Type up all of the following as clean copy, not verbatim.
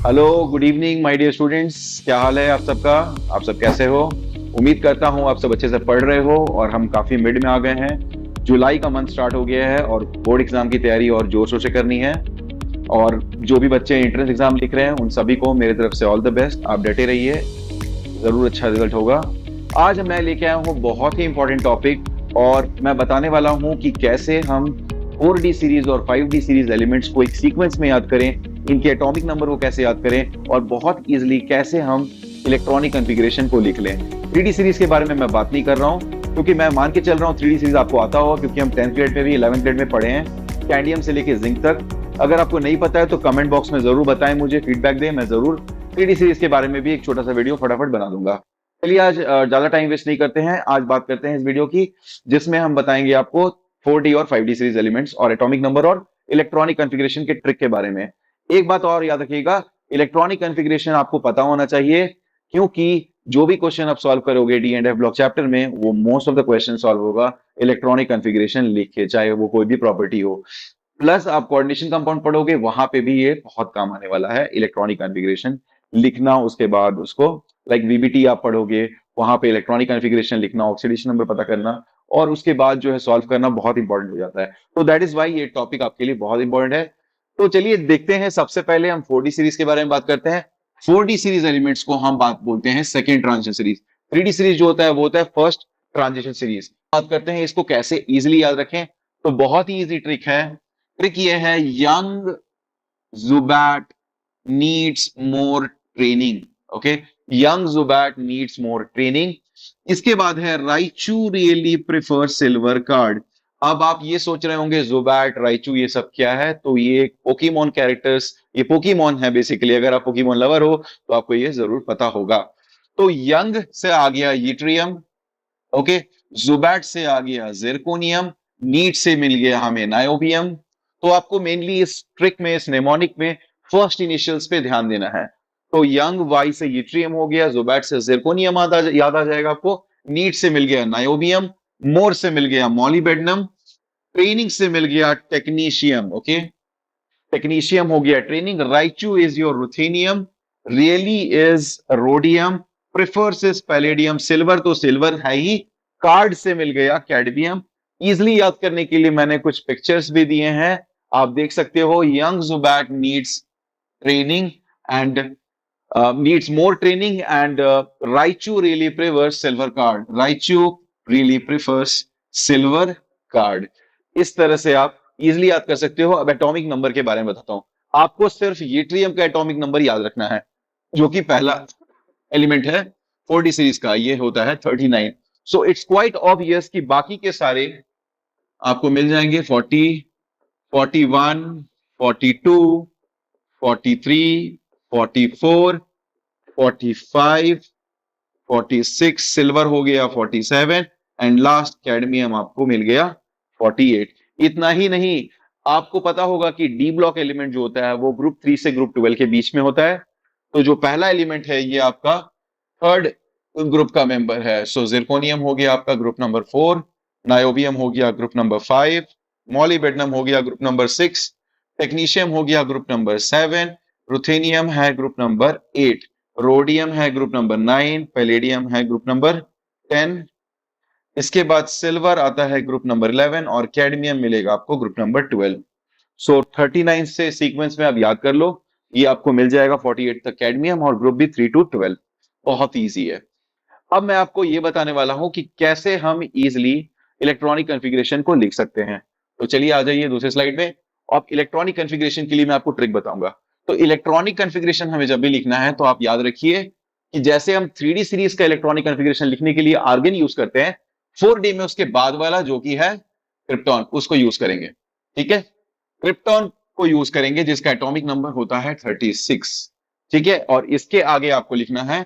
Hello, good evening my dear students. क्या हाल है आप सबका? आप सब कैसे हो? उम्मीद करता हूँ आप सब अच्छे से पढ़ रहे हो और हम काफी मिड में आ गए हैं। जुलाई का मंथ स्टार्ट हो गया है और बोर्ड एग्जाम की तैयारी और जोर शोर से करनी है। और जो भी बच्चे एंट्रेंस एग्जाम लिख रहे हैं उन सभी को मेरी तरफ से ऑल द बेस्ट। आप डटे रहिए, जरूर अच्छा रिजल्ट होगा। आज मैं लेके आया हूँ बहुत ही इंपॉर्टेंट टॉपिक और मैं बताने वाला हूँ कि कैसे हम 4D सीरीज और 5D सीरीज एलिमेंट्स को एक सीक्वेंस में याद करें, इनके एटॉमिक नंबर को कैसे याद करें और बहुत इजीली कैसे हम इलेक्ट्रॉनिक कॉन्फ़िगरेशन को लिख लें। 3D सीरीज के बारे में मैं बात नहीं कर रहा हूँ क्योंकि मैं मान के चल रहा हूँ 3D सीरीज आपको आता होगा, क्योंकि हम 10th ग्रेड में भी 11th ग्रेड में पढ़े हैं, कैंडियम से लेके जिंक तक। अगर आपको नहीं पता है तो कमेंट बॉक्स में जरूर बताएं, मुझे फीडबैक दें, मैं जरूर 3D सीरीज के बारे में भी एक छोटा सा वीडियो फटाफट बना दूंगा। चलिए आज ज्यादा टाइम वेस्ट नहीं करते हैं, आज बात करते हैं इस वीडियो की जिसमें हम बताएंगे आपको 4D और 5D सीरीज एलिमेंट्स और एटॉमिक नंबर और इलेक्ट्रॉनिक कॉन्फ़िगरेशन के ट्रिक के बारे में। एक बात और याद रखिएगा, इलेक्ट्रॉनिक कॉन्फ़िगरेशन आपको पता होना चाहिए, क्योंकि जो भी क्वेश्चन आप सॉल्व करोगे D and F block chapter में, वो most of the question solve होगा इलेक्ट्रॉनिक कॉन्फ़िगरेशन लिख के, चाहे वो कोई भी प्रॉपर्टी हो। प्लस आप कोऑर्डिनेशन कंपाउंड पढ़ोगे, वहां पे भी ये बहुत काम आने वाला है इलेक्ट्रॉनिक कॉन्फ़िगरेशन लिखना। उसके बाद उसको लाइक वीबीटी आप पढ़ोगे, वहां पे इलेक्ट्रॉनिक कॉन्फ़िगरेशन लिखना, ऑक्सीडेशन नंबर पता करना और उसके बाद जो है सॉल्व करना बहुत इंपॉर्टेंट हो जाता है। तो दैट इज वाई ये टॉपिक आपके लिए बहुत इंपॉर्टेंट है। तो चलिए देखते हैं, सबसे पहले हम 4D सीरीज के बारे में बात करते हैं। 4D सीरीज एलिमेंट्स को हम बात बोलते हैं second transition series. 3D series जो होता है वो होता है फर्स्ट ट्रांजिशन सीरीज। बात करते हैं इसको कैसे इजिली याद रखें, तो बहुत ही इजी ट्रिक है। ट्रिक ये है, young Zubat needs more training. Okay, young Zubat needs more training. इसके बाद है Raichu really prefer silver card. अब आप ये सोच रहे होंगे जुबैट राइचू ये सब क्या है, तो ये पोकीमोन कैरेक्टर्स, ये पोकीमोन है बेसिकली। अगर आप पोकीमोन लवर हो तो आपको ये जरूर पता होगा। तो यंग से आ गया यूट्रियम, ओके, जुबैट से आ गया जिरकोनियम, नीट से मिल गया हमें नायोबियम। तो आपको मेनली इस ट्रिक में, इस नेमोनिक में फर्स्ट इनिशियल्स पे ध्यान देना है। तो यंग वाई से यूट्रियम हो गया, जुबैट से जिरकोनियम याद आ जाएगा आपको, नीट से मिल गया नायोबियम, मोर से मिल गया मॉलीबेडनम, ट्रेनिंग से मिल गया टेक्नीशियम। ओके, टेक्नीशियम हो गया training, Raichu is your ruthenium, really is rhodium, prefers is palladium, silver तो सिल्वर है ही, कार्ड से मिल गया कैडमियम। इजिली याद करने के लिए मैंने कुछ पिक्चर्स भी दिए हैं, आप देख सकते हो। Young Zubat needs training and needs more training and Raichu really prefers silver card. Raichu really prefers silver card. इस तरह से आप इजिली याद कर सकते हो। अब एटॉमिक नंबर के बारे में बताता हूं। आपको सिर्फ यूट्रियम का एटॉमिक नंबर याद रखना है, जो कि पहला एलिमेंट है 4D सीरीज का, ये होता है 39। सो इट्स क्वाइट ऑब्वियस कि बाकी के सारे आपको मिल जाएंगे 40, 41, 42, 43, 44, 45, 46 सिल्वर हो गया, 47 एंड लास्ट कैडमियम आपको मिल गया 48। इतना ही नहीं, आपको पता होगा कि डी ब्लॉक एलिमेंट जो होता है वो ग्रुप 3 से ग्रुप 12 के बीच में होता है। तो जो पहला एलिमेंट है ये आपका थर्ड ग्रुप का मेंबर है। सो जिरकोनियम हो गया आपका ग्रुप नंबर 4, नायोबियम हो गया ग्रुप नंबर 5, मॉलीबेडनम हो गया ग्रुप नंबर 6, टेक्नीशियम हो गया ग्रुप नंबर 7, रुथेनियम है ग्रुप नंबर 8, रोडियम है ग्रुप नंबर 9, पैलेडियम है ग्रुप नंबर 10। इसके बाद सिल्वर आता है ग्रुप नंबर 11 और कैडमियम मिलेगा आपको ग्रुप नंबर 12। सो 39 से सीक्वेंस में आप याद कर लो, ये आपको मिल जाएगा 48 तक कैडमियम और ग्रुप भी 3 टू 12। बहुत ईजी है। अब मैं आपको ये बताने वाला हूं कि कैसे हम इजिली इलेक्ट्रॉनिक कॉन्फ़िगरेशन को लिख सकते हैं। तो चलिए आ जाइए दूसरे स्लाइड में। अब इलेक्ट्रॉनिक कॉन्फ़िगरेशन के लिए मैं आपको ट्रिक बताऊंगा। तो इलेक्ट्रॉनिक कॉन्फ़िगरेशन हमें जब भी लिखना है तो आप याद रखिए कि जैसे हम 3D सीरीज का इलेक्ट्रॉनिक कॉन्फ़िगरेशन लिखने के लिए आर्गन यूज करते हैं, 4D में उसके बाद वाला जो कि है क्रिप्टॉन, उसको यूज करेंगे। ठीक है, क्रिप्टॉन को यूज करेंगे जिसका एटॉमिक नंबर होता है 36। ठीक है, और इसके आगे आपको लिखना है,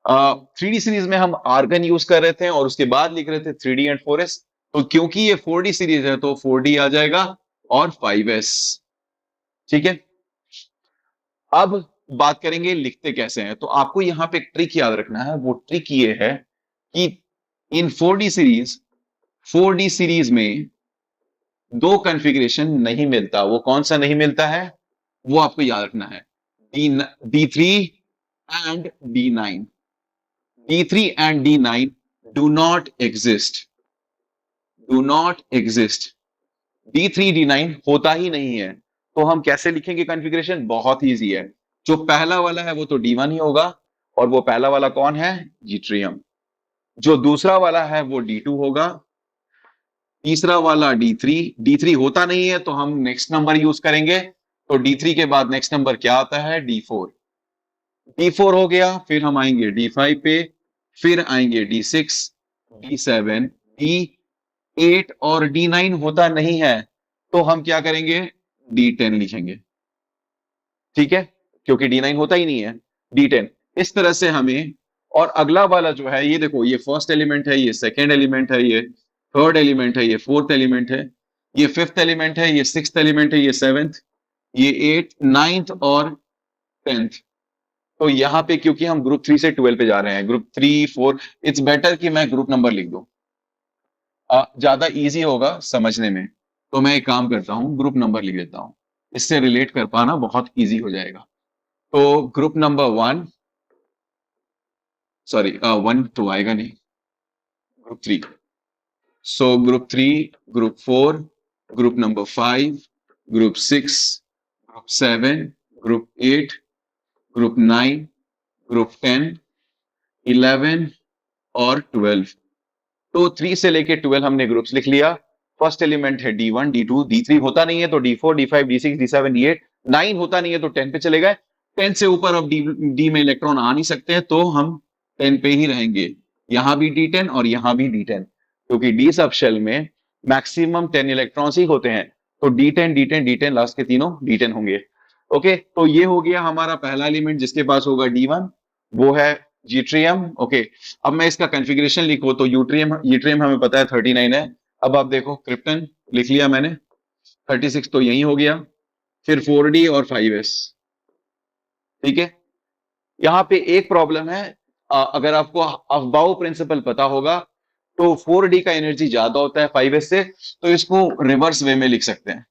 3D सीरीज में हम आर्गन यूज कर रहे थे और उसके बाद लिख रहे थे 3D एंड 4s। तो क्योंकि ये 4D सीरीज है तो 4D आ जाएगा और 5s। ठीक है, अब बात करेंगे लिखते कैसे हैं। तो आपको यहां पे एक ट्रिक याद रखना है, वो ट्रिक ये है कि इन 4D सीरीज में दो कॉन्फ़िगरेशन नहीं मिलता। वो कौन सा नहीं मिलता है, वो आपको याद रखना है। D3 and D9. D3 and D9 do not exist. Do not exist. D3 D9 होता ही नहीं है। तो हम कैसे लिखेंगे कॉन्फ़िगरेशन? बहुत इजी है। जो पहला वाला है वो तो D1 ही होगा, और वो पहला वाला कौन है? जीट्रियम। जो दूसरा वाला है वो D2 होगा, तीसरा वाला D3। D3 होता नहीं है तो हम नेक्स्ट नंबर यूज करेंगे। तो D3 के बाद नेक्स्ट नंबर क्या आता है? D4। D4 हो गया, फिर हम आएंगे D5 पे, फिर आएंगे D6, D7, D8 और D9 होता नहीं है तो हम क्या करेंगे? D10 लिखेंगे। ठीक है, क्योंकि D9 होता ही नहीं है। D10 इस तरह से हमें। और अगला वाला जो है, ये देखो, ये फर्स्ट एलिमेंट है, ये सेकेंड एलिमेंट है, ये थर्ड एलिमेंट है, ये फोर्थ एलिमेंट है, ये फिफ्थ एलिमेंट है, ये सिक्स्थ एलिमेंट है, ये सेवेंथ, ये एट, नाइन्थ और टेंथ। तो यहाँ पे क्योंकि हम ग्रुप 3 से 12 पे जा रहे हैं, ग्रुप 3 4, इट्स बेटर कि मैं ग्रुप नंबर लिख दूं, ज्यादा इजी होगा समझने में। तो मैं एक काम करता हूं, ग्रुप नंबर लिख देता हूं, इससे रिलेट कर पाना बहुत इजी हो जाएगा। तो ग्रुप नंबर 1, सॉरी 1 तो आएगा नहीं, group 3। So group 3, group 4, group number 5, group 6, group 7, group 8, group 9, group 10, 11 और 12। तो 3 से लेके 12 हमने ग्रुप्स लिख लिया। फर्स्ट एलिमेंट है D1, D2, D3 होता नहीं है तो D4, D5, D6, D7, D8। 9 होता नहीं है तो 10 पे चले गए। 10 से ऊपर अब D में इलेक्ट्रॉन आ नहीं सकते हैं तो हम 10 पे ही रहेंगे। यहां भी D10 और यहां भी D10, क्योंकि D सब शेल में मैक्सिमम 10 इलेक्ट्रॉन्स ही होते हैं। तो D10, D10, D10, लास्ट के तीनों D10 होंगे। ओके, तो ये हो गया हमारा पहला एलिमेंट जिसके पास होगा D1, वो है जीट्रियम। ओके, अब मैं इसका कॉन्फ़िगरेशन लिखूं तो यूट्रियम, यूट्रियम हमें पता है 39 है। अब आप देखो, क्रिप्टन लिख लिया मैंने, 36 तो यही हो गया, फिर 4D और 5s। ठीक है, यहां पे एक प्रॉब्लम है, अगर आपको अफबाउ प्रिंसिपल पता होगा तो 4D का एनर्जी ज्यादा होता है 5s से, तो इसको रिवर्स वे में लिख सकते हैं।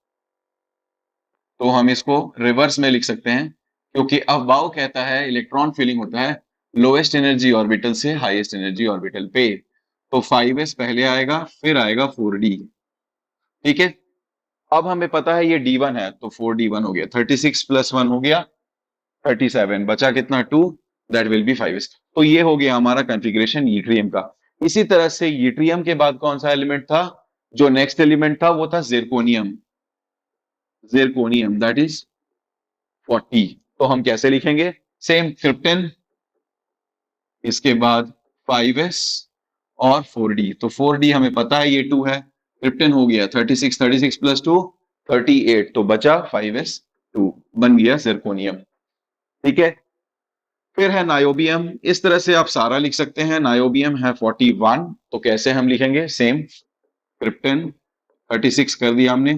तो हम इसको रिवर्स में लिख सकते हैं, क्योंकि अफबाउ कहता है इलेक्ट्रॉन फीलिंग होता है लोएस्ट एनर्जी ऑर्बिटल से हाईएस्ट एनर्जी ऑर्बिटल पे। तो 5s पहले आएगा, फिर आएगा 4D। ठीक है, अब हमें पता है ये D1 है तो 4D1 हो गया, 36 प्लस 1 हो गया 37, बचा कितना? 2, दैट विल बी 5s। तो ये हो गया हमारा कॉन्फ़िगरेशन यूट्रियम का। इसी तरह से यूट्रियम के बाद कौन सा एलिमेंट था? जो नेक्स्ट एलिमेंट था वो था जिरकोनियम। Zirconium that is 40। तो हम कैसे लिखेंगे? सेम, क्रिप्टन, इसके बाद 5s और 4D। तो 4D हमें पता है ये 2 है, क्रिप्टन हो गया 36, 36 प्लस 2 38, तो बचा 5s 2, बन गया जिरकोनियम। ठीक है, फिर है नायोबियम। इस तरह से आप सारा लिख सकते हैं। नायोबियम है 41, तो कैसे हम लिखेंगे? सेम, क्रिप्टन 36 कर दिया हमने,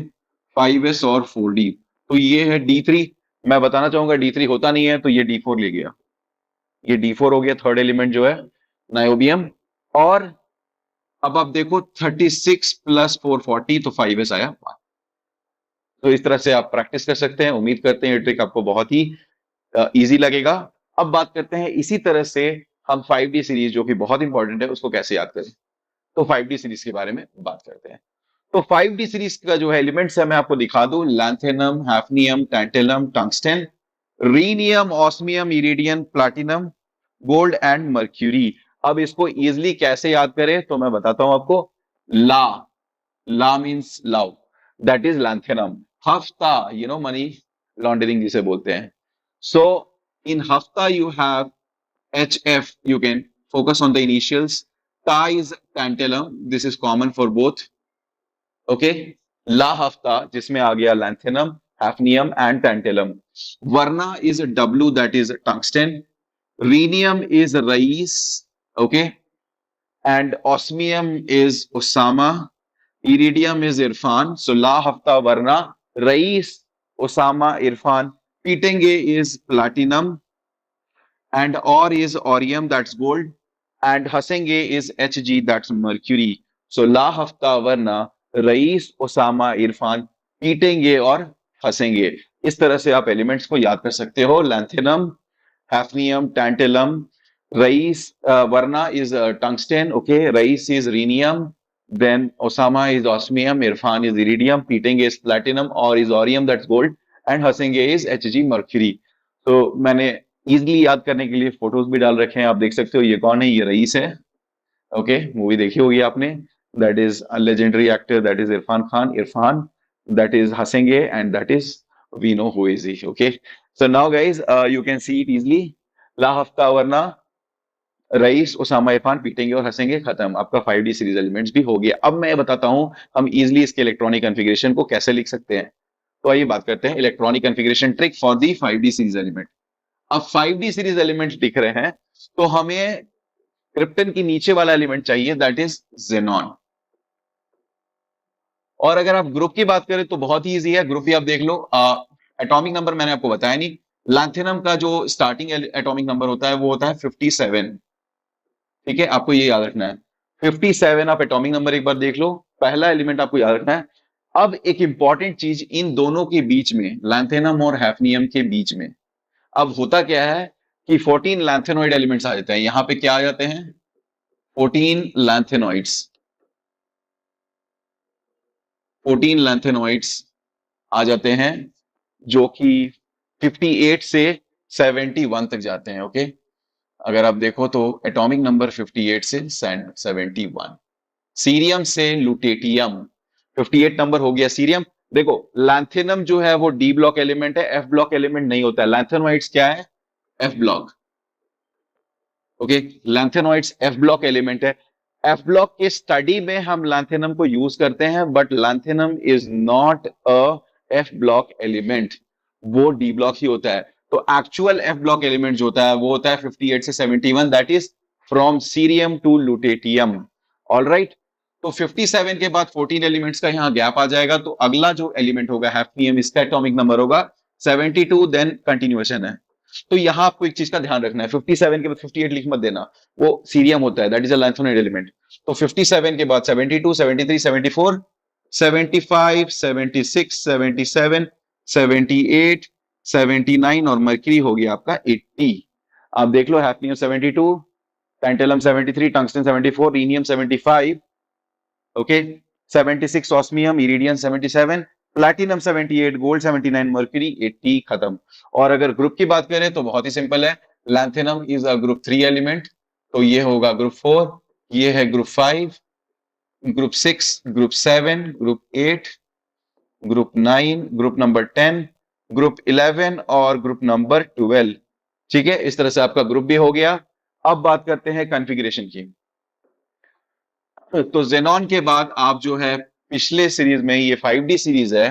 5s और 4D। तो ये है D3। मैं बताना चाहूंगा D3 होता नहीं है तो ये D4 ले गया, ये D4 हो गया थर्ड एलिमेंट जो है नायोबियम। और अब आप देखो 36 प्लस 4 40, तो 5s आया। तो इस तरह से आप प्रैक्टिस कर सकते हैं। उम्मीद करते हैं ये ट्रिक आपको बहुत ही इजी लगेगा। अब बात करते हैं इसी तरह से हम 5D सीरीज, जो कि बहुत इंपॉर्टेंट है, उसको कैसे याद करें। तो 5D सीरीज के बारे में बात करते हैं। तो 5D सीरीज का जो है एलिमेंट्स है मैं आपको दिखा दूं, lanthanum, hafnium, tantalum, tungsten, rhenium, osmium, iridium, platinum, gold and mercury. अब इसको इजिली कैसे याद करें तो मैं बताता हूं आपको। La, La means love, that is lanthanum. हफ्ता, मनी लॉन्ड्रिंग जिसे बोलते हैं। सो इन हफ्ता you have HF, you can focus on the initials. Ta is tantalum, this is common for both. Okay, La hafta जिसमें आ गया lanthanum, hafnium and tantalum. Varna is W, that is tungsten. Rhenium is Rais, okay, and osmium is Osama. Iridium is Irfan. So La hafta, Varna, Rais, Osama, Irfan. Pitenge is platinum, and Or is Orium, that's gold, and Hasenge is Hg, that's mercury. So La Hafta, Varna, Rais, Osama, Irfan, पीटेंगे और हंसेंगे। इस तरह से आप elements को याद कर सकते हो। लैंथेनम, हैफनियम, टैंटेलम, रईस, वर्ना इज टंगस्टन, ओके, रईस is rhenium, then Osama is osmium, Irfan is iridium, पीटेंगे इज प्लैटिनम और इजोरियम दैट्स गोल्ड, एंड हसेंगे इज एचजी मर्क्यूरी। तो मैंने इजिली याद करने के लिए फोटोज भी डाल रखे हैं, आप देख सकते हो। ये कौन है? ये रईस है, ओके, मूवी देखी होगी आपने। That is a legendary actor, that is Irfan Khan, Irfan, that is Hasenge, and that is we know who is he. Okay, so now guys, you can see it easily. La hafta warna, rice, Osama, Irfan, पीटेंगे और हंसेंगे, खत्म। आपका 5D series elements भी हो गया। अब मैं बताता हूं हम इजिली इसके इलेक्ट्रॉनिक कॉन्फ़िगरेशन को कैसे लिख सकते हैं। तो आइए बात करते हैं electronic configuration trick for the 5D series element. अब 5D सीरीज एलिमेंट्स दिख रहे हैं, तो हमें क्रिप्टन की नीचे वाला एलिमेंट चाहिए, दैट इज जेनॉन। और अगर आप ग्रुप की बात करें तो बहुत ही इजी है, ग्रुप भी आप देख लो। एटॉमिक नंबर मैंने आपको बताया नहीं। लैंथेनम का जो स्टार्टिंग एटॉमिक नंबर होता है वो होता है 57। ठीक है, आपको ये याद रखना है 57। आप एटॉमिक नंबर एक बार देख लो, पहला एलिमेंट आपको याद रखना है। अब एक इंपॉर्टेंट चीज इन दोनों के बीच में, लैंथेनम और हैफनियम के बीच में, अब होता क्या है कि 14 लैंथेनॉइड एलिमेंट्स आ जाते हैं। यहां पे क्या आ जाते हैं? 14 लैंथेनॉइड्स। 14 लैंथेनॉइड्स आ जाते हैं, जो कि 58 से 71 तक जाते हैं। ओके, अगर आप देखो तो एटॉमिक नंबर 58 से 71। सीरियम से लुटेटियम, 58 नंबर हो गया सीरियम। देखो, लैंथेनम जो है वो डी ब्लॉक एलिमेंट है, एफ ब्लॉक एलिमेंट नहीं होता है। लैंथेनोइड्स क्या है? F block. Okay, lanthanoids F block element है। एफ ब्लॉक के स्टडी में हम लैंथेनम को यूज करते हैं, but lanthanum is not a F block element, वो डी ब्लॉक ही होता है। तो एक्चुअल एफ ब्लॉक एलिमेंट जो होता है वो होता है 58 से 71, that is from cerium to lutetium. All right, तो 57 के बाद 14 एलिमेंट्स का यहां गैप आ जाएगा, तो अगला जो एलिमेंट होगा हैफनियम, इसका एटॉमिक नंबर होगा 72, देन कंटिन्यूएशन है। तो यहां आपको एक चीज का ध्यान रखना है, 57 के बाद 58 लिख मत देना, वो सीरियम होता है, that is a lanthanoid element. तो 57 के बाद 72, 73, 74, 75, 76, 77, 78, 79 और मर्क्यूरी हो गया आपका 80। आप देख लो, hafnium 72, tantalum 73, tungsten 74, rhenium 75, okay, 76 osmium, iridium 77, platinum 78, gold 79, mercury 80, खत्म। और अगर ग्रुप की बात करें तो बहुत ही सिंपल है, lanthanum is a group 3 element, तो ये होगा ग्रुप 4, ये है group 5, group 6, group 7, group 8, group 9, group number 10, group 11 और ग्रुप नंबर 12। ठीक है, इस तरह से आपका ग्रुप भी हो गया। अब बात करते हैं कॉन्फ़िगरेशन की। तो जेनॉन के बाद आप जो है पिछले सीरीज में, ये 5D सीरीज है,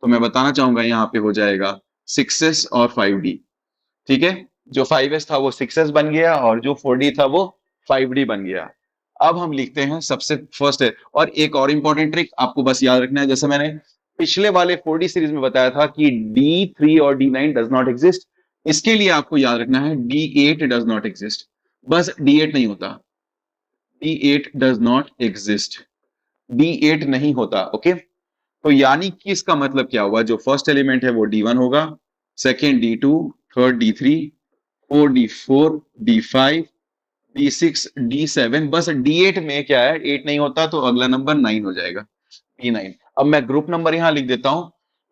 तो मैं बताना चाहूंगा यहाँ पे हो जाएगा 6s और 5D। ठीक है, जो 5s था वो 6s बन गया, और जो 4D था वो 5D बन गया। अब हम लिखते हैं सबसे फर्स्ट है, और एक और इंपॉर्टेंट ट्रिक आपको बस याद रखना है, जैसे मैंने पिछले वाले 4D सीरीज में बताया था कि D3 और D9 डज नॉट एग्जिस्ट, इसके लिए आपको याद रखना है D8 डज नॉट एग्जिस्ट। बस D8 नहीं होता, D8 does not exist, D8 नहीं होता। ओके, तो यानी कि इसका मतलब क्या हुआ, जो फर्स्ट एलिमेंट है वो D1 होगा, second D2, third D3, four D4, D5, D6, D7, बस D8 में क्या है, 8 नहीं होता, तो अगला नंबर 9 हो जाएगा, D9। अब मैं ग्रुप नंबर यहां लिख देता हूं,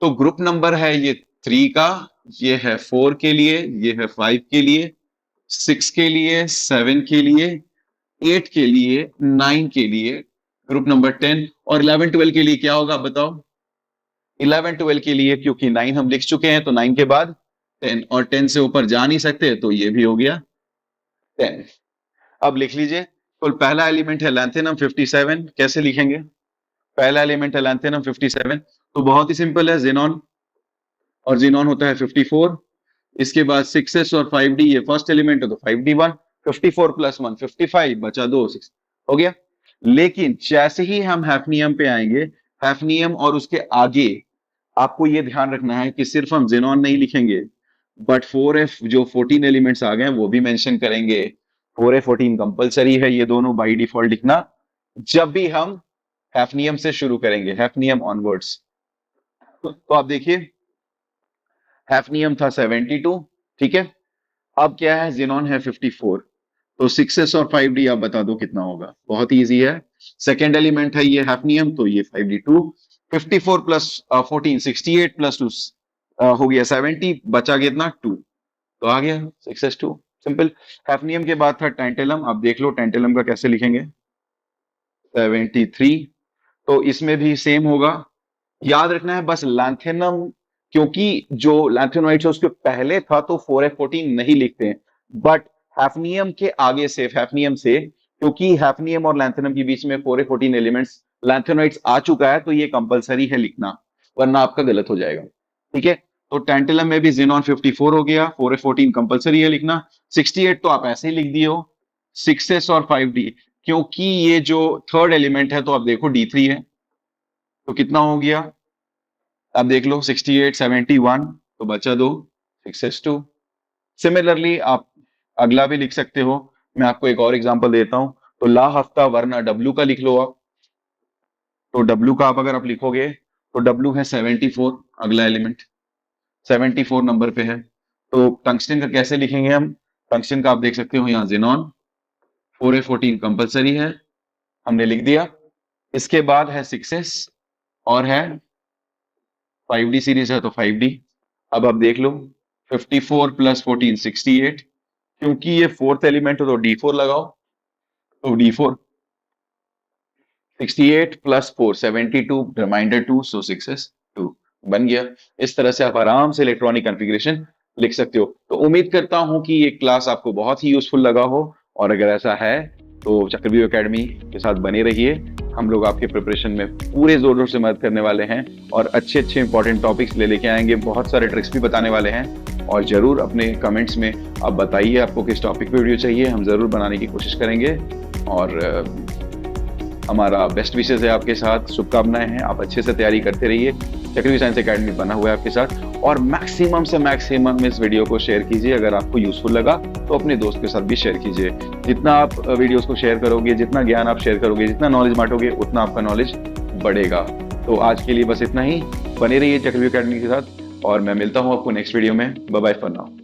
तो ग्रुप नंबर है ये 3 का, ये है 4 के लिए, ये है 5 के लिए, 6 के लिए, 7 के लिए, 8 के लिए, 9 के लिए, ग्रुप नंबर 10, और 11 12 के लिए क्या होगा बताओ? 11 12 के लिए, क्योंकि 9 हम लिख चुके हैं, तो 9 के बाद 10, और 10 से ऊपर जा नहीं सकते, तो ये भी हो गया 10। अब लिख लीजिए, तो पहला एलिमेंट है लैंथेनम 57, कैसे लिखेंगे? पहला एलिमेंट है लैंथेनम 57, तो बहुत ही सिंपल है, जेनॉन, और जेनॉन होता है 54। इसके बाद 6s और 5D, ये फर्स्ट एलिमेंट है तो 5D1, 54 प्लस 1 55, बचा 2 6 हो गया। लेकिन जैसे ही हम हैफनियम पे आएंगे, हैफनियम और उसके आगे आपको ये ध्यान रखना है कि सिर्फ हम जेनॉन नहीं लिखेंगे, बट 4f जो 14 एलिमेंट्स आ गए वो भी मेंशन करेंगे। 4f 14 कंपलसरी है, ये दोनों बाय डिफॉल्ट लिखना जब भी हम हैफनियम से शुरू करेंगे, हैफनियम ऑनवर्ड्स। तो आप देखिए, हैफनियम था 72, ठीक है। अब क्या है, जिनॉन है 54। तो 6s और 5d आप बता दो कितना होगा, बहुत इजी है। सेकेंड एलिमेंट है ये हैफनियम, तो ये 5d2। 54 प्लस 14 68 प्लस 2 हो गया 70, बचा कितना 2, तो आ गया 6s2, सिंपल। हैफनियम के बाद था टेंटेलम, अब देख लो टेंटेलम का कैसे लिखेंगे। 73, तो इसमें भी सेम होगा। याद रखना है बस लैंथेनम, क्योंकि जो लैंथेनोइड्स है उसके पहले था तो 4f14 नहीं लिखते हैं, बट हैफनियम के आगे से, हैफनियम से, क्योंकि हैफनियम और लैंथेनम के बीच में 4f14 एलिमेंट्स लैंथेनोइड्स आ चुका है, तो ये कंपलसरी है लिखना, वरना आपका गलत हो जाएगा, ठीक है। तो टेंटेलम में भी जिनॉन 54 हो गया, 4f14 कंपलसरी है लिखना। 68 तो आप ऐसे ही लिख दिए हो। 6s और 5d, क्योंकि ये जो थर्ड एलिमेंट है तो आप देखो d3 है, तो कितना हो गया, आप देख लो 68 71, तो बचा दो 6s2। सिमिलरली आप अगला भी लिख सकते हो, मैं आपको एक और एग्जांपल देता हूं। तो ला हफ्ता वरना डब्लू का लिख लो आप। तो डब्लू का अगर आप लिखोगे तो डब्लू है 74, अगला एलिमेंट 74 नंबर पे है। तो टंगस्टन का कैसे लिखेंगे हम, टंगस्टन का आप देख सकते हो यहाँ जिनॉन 4f14 कंपलसरी है, हमने लिख दिया। इसके बाद है 6s और है 5d सीरीज है तो 5d। अब आप देख लो 54 प्लस 14 68, क्योंकि ये फोर्थ एलिमेंट है तो d4 लगाओ, तो d4 68 प्लस 4 72, रिमाइंडर 2, सो 6s2 बन गया। इस तरह से आप आराम से इलेक्ट्रॉनिक कॉन्फ़िगरेशन लिख सकते हो। तो उम्मीद करता हूं कि ये क्लास आपको बहुत ही यूजफुल लगा हो, और अगर ऐसा है तो चक्रव्यूह एकेडमी के साथ बने रहिए। हम लोग आपके प्रिपरेशन में पूरे जोर जोर से मदद करने वाले हैं, और अच्छे अच्छे इंपॉर्टेंट टॉपिक्स लेके आएंगे, बहुत सारे ट्रिक्स भी बताने वाले हैं। और जरूर अपने कमेंट्स में आप बताइए आपको किस टॉपिक पे वीडियो चाहिए, हम जरूर बनाने की कोशिश करेंगे। और हमारा बेस्ट विशेष है आपके साथ, शुभकामनाएं हैं, आप अच्छे से तैयारी करते रहिए। चक्रव्यूह साइंस एकेडमी बना हुआ है आपके साथ, और मैक्सिमम से मैक्सिमम इस वीडियो को शेयर कीजिए। अगर आपको यूजफुल लगा तो अपने दोस्त के साथ भी शेयर कीजिए। जितना आप वीडियोस को शेयर करोगे, जितना ज्ञान आप शेयर करोगे, जितना नॉलेज बांटोगे, उतना आपका नॉलेज बढ़ेगा। तो आज के लिए बस इतना ही, बने रहिए चक्रव्यूह एकेडमी के साथ, और मैं मिलता हूँ आपको नेक्स्ट वीडियो में। Bye bye for now.